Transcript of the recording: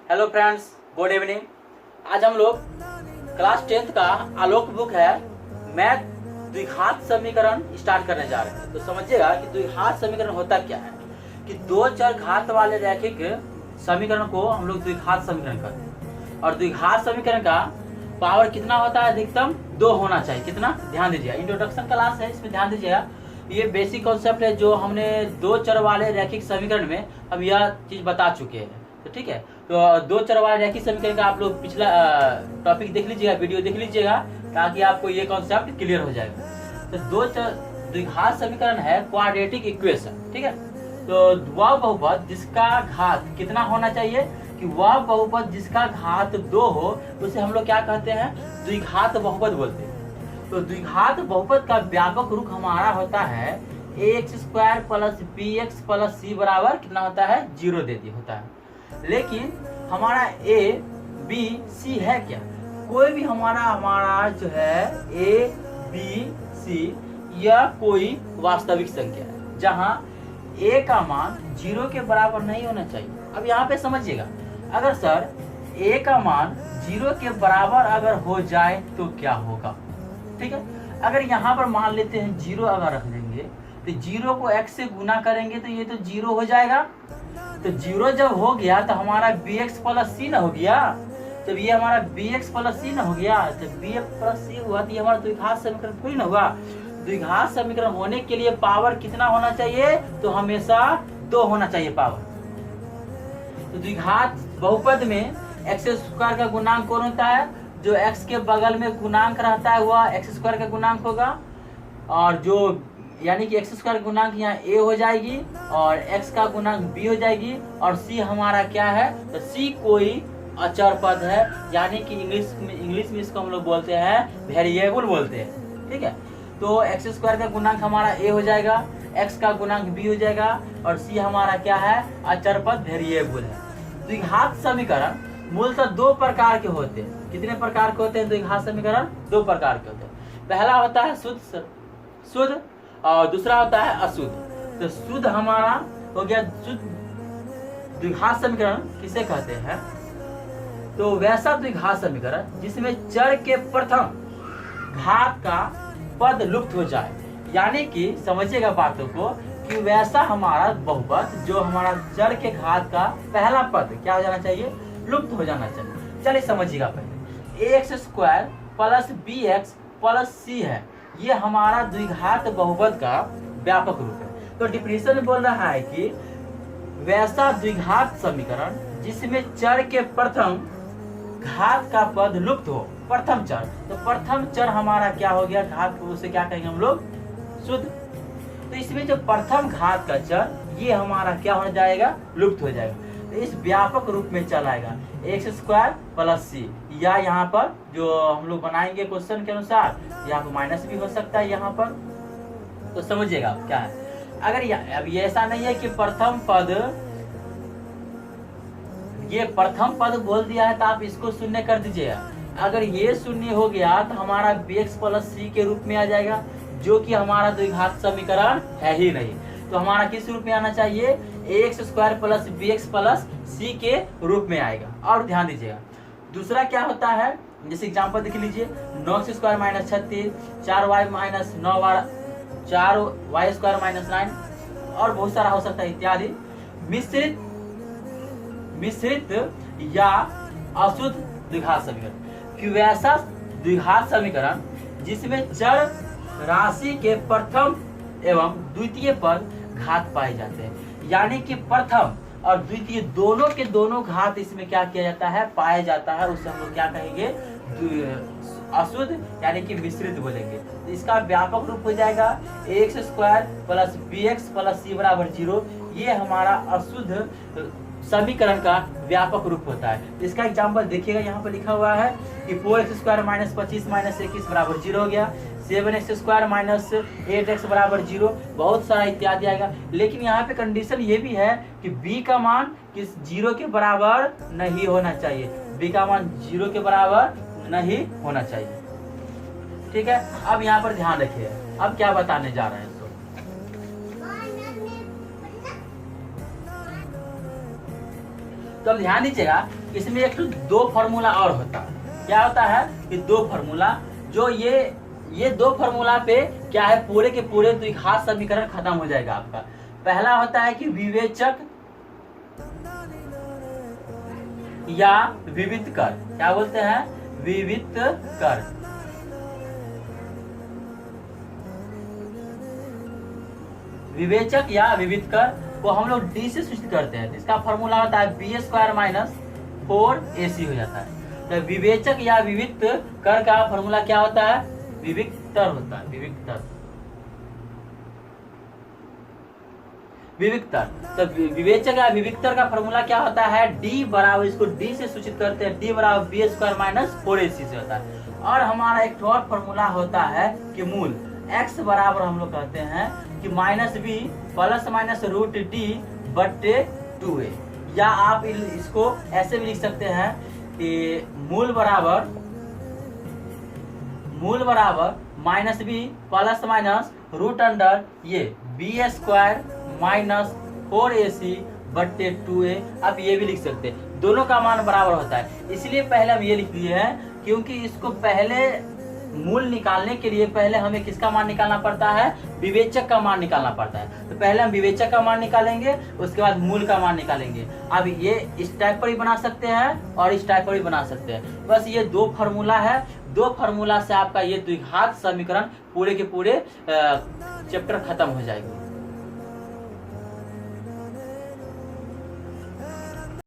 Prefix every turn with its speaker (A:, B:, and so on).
A: Hello friends, good evening. आज हम लोग क्लास 10th का आलोक बुक है मैथ द्विघात समीकरण स्टार्ट करने जा रहे हैं। तो समझिएगा कि द्विघात समीकरण होता क्या है कि दो चर घात वाले रैखिक समीकरण को हम लोग द्विघात समीकरण कहते हैं। और द्विघात समीकरण का पावर कितना होता है? अधिकतम 2 होना चाहिए। कितना? ध्यान दीजिएगा, इंट्रोडक्शन क्लास है, इसमें ध्यान दीजिएगा। ये बेसिक कॉन्सेप्ट है जो हमने दो चर वाले रैखिक समीकरण में हम यह चीज बता चुके हैं। तो ठीक है, तो दो चर वाले रैखिक समीकरण का आप लोग पिछला टॉपिक देख लीजिएगा, वीडियो देख लीजिएगा, ताकि आपको ये कॉन्सेप्ट क्लियर हो जाएगा। तो दो चर द्विघात समीकरण है क्वाड्रेटिक इक्वेशन। ठीक है, तो वह बहुपद जिसका घात कितना होना चाहिए कि वह बहुपद जिसका घात 2 हो उसे हम लोग क्या कहते हैं? द्विघात बहुपद बोलते हैं। तो द्विघात बहुपद का व्यापक रूप हमारा होता है ax² plus bx plus c बराबर कितना होता है? 0 दे दिया होता है। लेकिन हमारा a b c है क्या? कोई भी हमारा जो है a b c यह कोई वास्तविक संख्या है जहां a का मान 0 के बराबर नहीं होना चाहिए। अब यहाँ पे समझिएगा, अगर सर a का मान 0 के बराबर अगर हो जाए तो क्या होगा? ठीक है, अगर यहाँ पर मान लेते हैं 0 अगर रख देंगे तो 0 को x से गुना करेंगे तो ये तो 0 हो जाएगा। तो 0 जब हो गया तो हमारा bx प्लस c न हो गया, जब ये हमारा bx प्लस c न हो गया तो bx प्लस c हुआ तो ये हमारा द्विघात समीकरण थोड़ी ना हुआ। द्विघात समीकरण होने के लिए पावर कितना होना चाहिए? तो हमेशा 2 होना चाहिए पावर। तो द्विघात बहुपद में x² का गुणांक कौन होता है? जो x के बगल में गुणांक रहता है वह x² का गुणांक होगा, और जो यानी कि x² गुणांक यहाँ a हो जाएगी और x का गुणांक b हो जाएगी, और c हमारा क्या है? तो c कोई अचर पद है, यानी कि इंग्लिश में इसको हम लोग बोलते हैं वेरिएबल बोलते हैं। ठीक है, तो x² का गुणांक हमारा a हो जाएगा, x का गुणांक b हो जाएगा, और c हमारा क्या है? अचर पद वेरिएबल है। द्विघात समीकरण मूलतः 2 प्रकार के होते हैं। कितने प्रकार के होते हैं द्विघात समीकरण? 2 प्रकार के होते हैं। पहला होता है शुद्ध और दूसरा होता है अशुद्ध। तो शुद्ध हमारा हो गया शुद्ध द्विघात समीकरण किसे कहते हैं? तो वैसा द्विघात समीकरण जिसमें चर के प्रथम घात का पद लुप्त हो जाए, यानी कि समझिएगा बातों को कि वैसा हमारा बहुपद जो हमारा चर के घात का पहला पद क्या हो जाना चाहिए? लुप्त हो जाना चाहिए। चलिए समझिएगा, पहले ax² plus bx plus c है, ये हमारा द्विघात बहुपद का व्यापक रूप है। तो डिफिनेशन में बोल रहा है कि वैसा द्विघात समीकरण जिसमें चर के प्रथम घात का पद लुप्त हो, प्रथम चर। तो प्रथम चर हमारा क्या हो गया? घात को उसे क्या कहेंगे हम लोग? शुद्ध। तो इसमें जो प्रथम घात का चर ये हमारा क्या हो जाएगा? लुप्त हो जाएगा। तो इस व्यापक रूप में चलाएगा x² प्लस c, या यहाँ पर जो हम लोग बनाएंगे क्वेश्चन के अनुसार यहाँ पर माइनस भी हो सकता है यहाँ पर। तो समझिएगा क्या है। अगर अब ये ऐसा नहीं है कि प्रथम पद, ये प्रथम पद बोल दिया है तो आप इसको शून्य कर दीजिएगा। अगर ये शून्य हो गया तो हमारा bx प्लस c के रूप में आ जाएगा, जो कि हमारा द्विघात समीकरण है ही नहीं। तो हमारा किस रूप में आना चाहिए? ax² plus bx plus c के रूप में आएगा। और ध्यान दीजिएगा दूसरा क्या होता है, जैसे एग्जांपल देख लीजिए, 9x² minus 36, 4y minus 9, 4y² minus 9, और बहुत सारा हो सकता है इत्यादि। मिश्रित या अशुद्ध द्विघात समीकरण कि वैसा द्विघात समीकरण जिसमें चर राशि के प्रथम एवं द्वितीय पद घात पाए जाते हैं, यानी कि प्रथम और द्वितीय दोनों के दोनों घात इसमें क्या किया जाता है? पाया जाता है। उसे हम लोग क्या कहेंगे? अशुद्ध, यानी कि मिश्रित बोलेंगे। तो इसका व्यापक रूप हो जाएगा ax² plus bx plus c बराबर 0। ये हमारा अशुद्ध समीकरण का व्यापक रूप होता है। इसका एग्जाम्पल देखिएगा, यहाँ पर लिखा हुआ है कि 4x² माइनस 25 माइनस 21 बराबर 0 हो गया, 7x² माइनस 8x बराबर 0, बहुत सारा इत्यादि आएगा। लेकिन यहाँ पे कंडीशन ये भी है कि b का मान किस 0 के बराबर नहीं होना चाहिए, b का मान 0 के बराबर नहीं होना चाहिए। ठीक है, अब यहाँ पर ध्यान रखिए, अब क्या बताने जा रहे हैं। तो अब ध्यान दीजिएगा इसमें एक तो दो फार्मूला और होता है। क्या होता है कि दो फार्मूला, जो ये दो फार्मूला पे क्या है, पूरे के पूरे द्विघात समीकरण खत्म हो जाएगा आपका। पहला होता है कि विवेचक या विविध कर, क्या बोलते हैं, विविध कर। विवेचक या विविध कर को हम लोग डी से सूचित करते हैं, तो इसका फॉर्मूला होता है बी स्क्वायर माइनस 4ac हो जाता है। तो विवेचक या विविध कर का फॉर्मूला क्या होता है, विविक्तर होता है, विविक्तर। तो विवेचक या विविक्तर का फॉर्मूला क्या होता है, डी बराबर, इसको डी से सूचित करते हैं, डी बराबर बी स्क्वायर माइनस 4ac से होता है। और हमारा एक और फॉर्मूला होता है कि मूल x बराबर हम लोग कहते हैं कि minus b plus minus root d बटे 2a, या आप इसको ऐसे भी लिख सकते हैं कि मूल बराबर minus b plus minus root under ये बी स्क्वायर माइनस 4ac बट्टे 2a। अब ये भी लिख सकते हैं, दोनों का मान बराबर होता है, इसलिए पहले हम ये लिख दिए हैं, क्योंकि इसको पहले मूल निकालने के लिए पहले हमें किसका मान निकालना पड़ता है, विवेचक का मान निकालना पड़ता है। तो पहले हम विवेचक का मान निकालेंगे, उसके बाद मूल का मान निकालेंगे। अब ये इस टाइप पर ही बना सकते हैं और इस टाइप पर ही बना सकते हैं। बस ये दो फार्मूला है, दो फार्मूला से आपका ये द्विघात समीकरण पूरे के पूरे चैप्टर खत्म हो जाएगी।